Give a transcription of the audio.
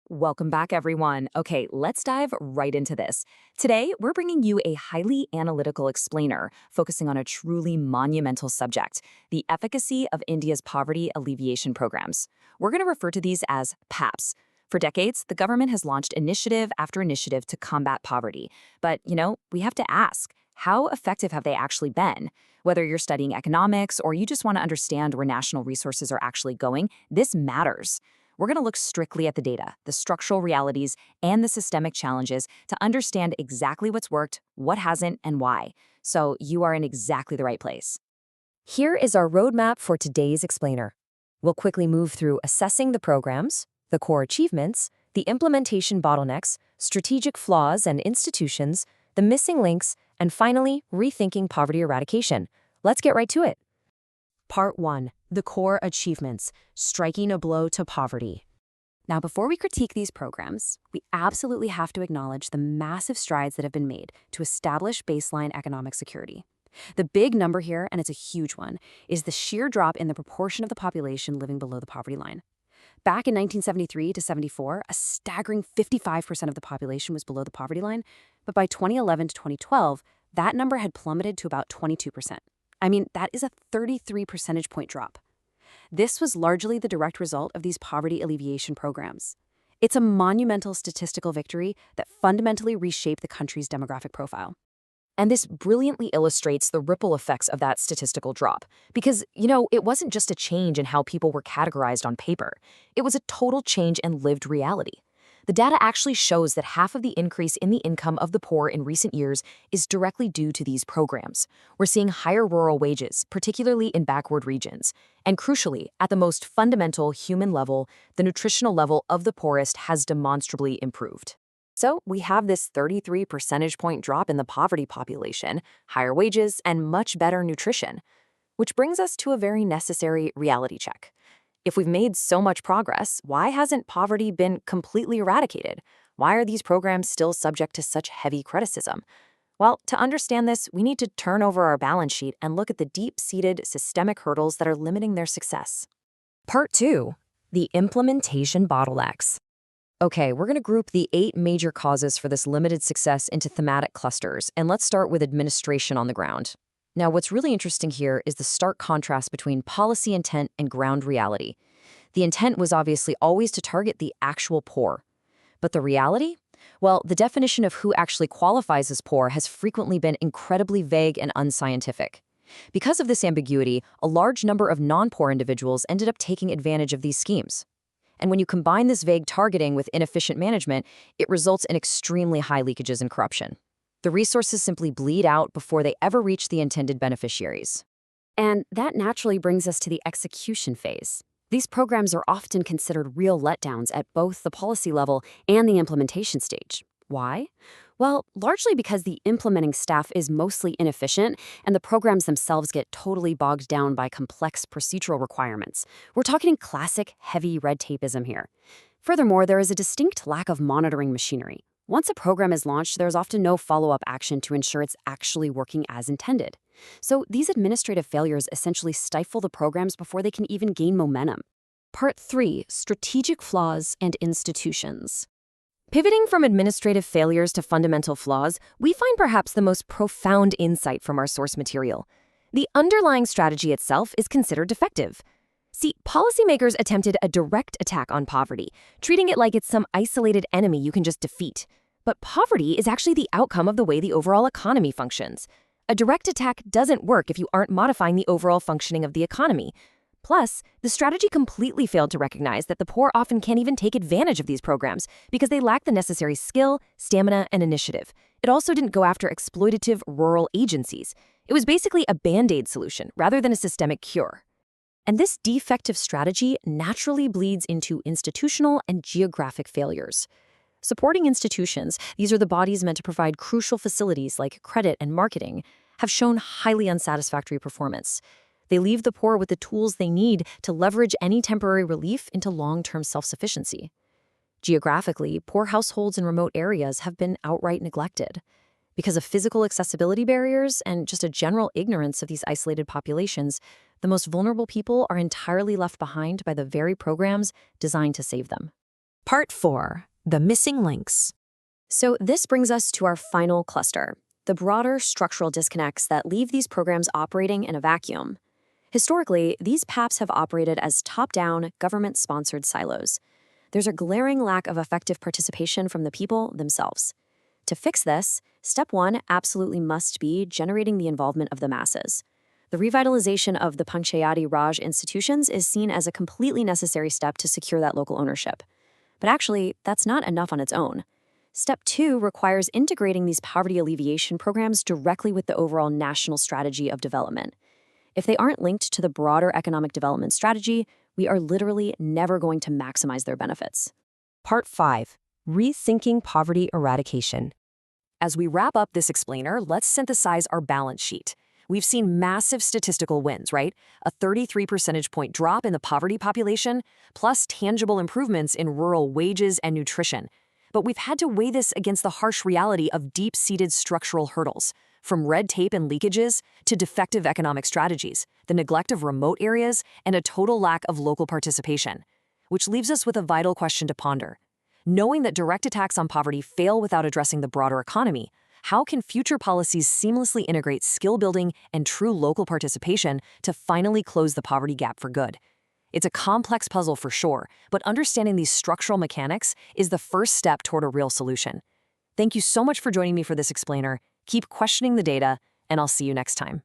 Welcome back, everyone. Okay, let's dive right into this. Today, we're bringing you a highly analytical explainer focusing on a truly monumental subject, the efficacy of India's poverty alleviation programs. We're going to refer to these as PAPs. For decades, the government has launched initiative after initiative to combat poverty. But, we have to ask, how effective have they actually been? Whether you're studying economics or you just want to understand where national resources are actually going, this matters. We're going to look strictly at the data, the structural realities, and the systemic challenges to understand exactly what's worked, what hasn't, and why. So you are in exactly the right place. Here is our roadmap for today's explainer. We'll quickly move through assessing the programs, the core achievements, the implementation bottlenecks, strategic flaws and institutions, the missing links, and finally, rethinking poverty eradication. Let's get right to it. Part 1. The core achievements, striking a blow to poverty. Now, before we critique these programs, we absolutely have to acknowledge the massive strides that have been made to establish baseline economic security. The big number here, and it's a huge one, is the sheer drop in the proportion of the population living below the poverty line. Back in 1973 to 74, a staggering 55% of the population was below the poverty line, but by 2011 to 2012, that number had plummeted to about 22%. I mean, that is a 33 percentage point drop. This was largely the direct result of these poverty alleviation programs. It's a monumental statistical victory that fundamentally reshaped the country's demographic profile. And this brilliantly illustrates the ripple effects of that statistical drop. Because, it wasn't just a change in how people were categorized on paper. It was a total change in lived reality. The data actually shows that half of the increase in the income of the poor in recent years is directly due to these programs. We're seeing higher rural wages, particularly in backward regions. And crucially, at the most fundamental human level, the nutritional level of the poorest has demonstrably improved. So we have this 33 percentage point drop in the poverty population, higher wages, and much better nutrition. Which brings us to a very necessary reality check. If we've made so much progress, why hasn't poverty been completely eradicated? Why are these programs still subject to such heavy criticism? Well, to understand this, we need to turn over our balance sheet and look at the deep-seated systemic hurdles that are limiting their success. Part 2. The implementation bottlenecks. Okay, we're going to group the 8 major causes for this limited success into thematic clusters, and let's start with administration on the ground. Now, what's really interesting here is the stark contrast between policy intent and ground reality. The intent was obviously always to target the actual poor. But the reality? Well, the definition of who actually qualifies as poor has frequently been incredibly vague and unscientific. Because of this ambiguity, a large number of non-poor individuals ended up taking advantage of these schemes. And when you combine this vague targeting with inefficient management, it results in extremely high leakages and corruption. The resources simply bleed out before they ever reach the intended beneficiaries. And that naturally brings us to the execution phase. These programs are often considered real letdowns at both the policy level and the implementation stage. Why? Well, largely because the implementing staff is mostly inefficient and the programs themselves get totally bogged down by complex procedural requirements. We're talking classic heavy red tapeism here. Furthermore, there is a distinct lack of monitoring machinery. Once a program is launched, there's often no follow-up action to ensure it's actually working as intended. So these administrative failures essentially stifle the programs before they can even gain momentum. Part 3. Strategic flaws and institutions. Pivoting from administrative failures to fundamental flaws, we find perhaps the most profound insight from our source material. The underlying strategy itself is considered defective. See, policymakers attempted a direct attack on poverty, treating it like it's some isolated enemy you can just defeat. But poverty is actually the outcome of the way the overall economy functions. A direct attack doesn't work if you aren't modifying the overall functioning of the economy. Plus, the strategy completely failed to recognize that the poor often can't even take advantage of these programs because they lack the necessary skill, stamina, and initiative. It also didn't go after exploitative rural agencies. It was basically a band-aid solution rather than a systemic cure. And this defective strategy naturally bleeds into institutional and geographic failures. Supporting institutions, these are the bodies meant to provide crucial facilities like credit and marketing, have shown highly unsatisfactory performance. They leave the poor with the tools they need to leverage any temporary relief into long-term self-sufficiency. Geographically, poor households in remote areas have been outright neglected. Because of physical accessibility barriers and just a general ignorance of these isolated populations, the most vulnerable people are entirely left behind by the very programs designed to save them. Part 4. The Missing Links. So this brings us to our final cluster, the broader structural disconnects that leave these programs operating in a vacuum. Historically, these PAPs have operated as top-down, government-sponsored silos. There's a glaring lack of effective participation from the people themselves. To fix this, step one absolutely must be generating the involvement of the masses. The revitalization of the Panchayati Raj institutions is seen as a completely necessary step to secure that local ownership. But actually, that's not enough on its own. Step 2 requires integrating these poverty alleviation programs directly with the overall national strategy of development. If they aren't linked to the broader economic development strategy, we are literally never going to maximize their benefits. Part 5. Rethinking Poverty Eradication. As we wrap up this explainer, let's synthesize our balance sheet. We've seen massive statistical wins, right? A 33 percentage point drop in the poverty population, plus tangible improvements in rural wages and nutrition. But we've had to weigh this against the harsh reality of deep-seated structural hurdles, from red tape and leakages to defective economic strategies, the neglect of remote areas, and a total lack of local participation. Which leaves us with a vital question to ponder. Knowing that direct attacks on poverty fail without addressing the broader economy, how can future policies seamlessly integrate skill building and true local participation to finally close the poverty gap for good? It's a complex puzzle for sure, but understanding these structural mechanics is the first step toward a real solution. Thank you so much for joining me for this explainer. Keep questioning the data, and I'll see you next time.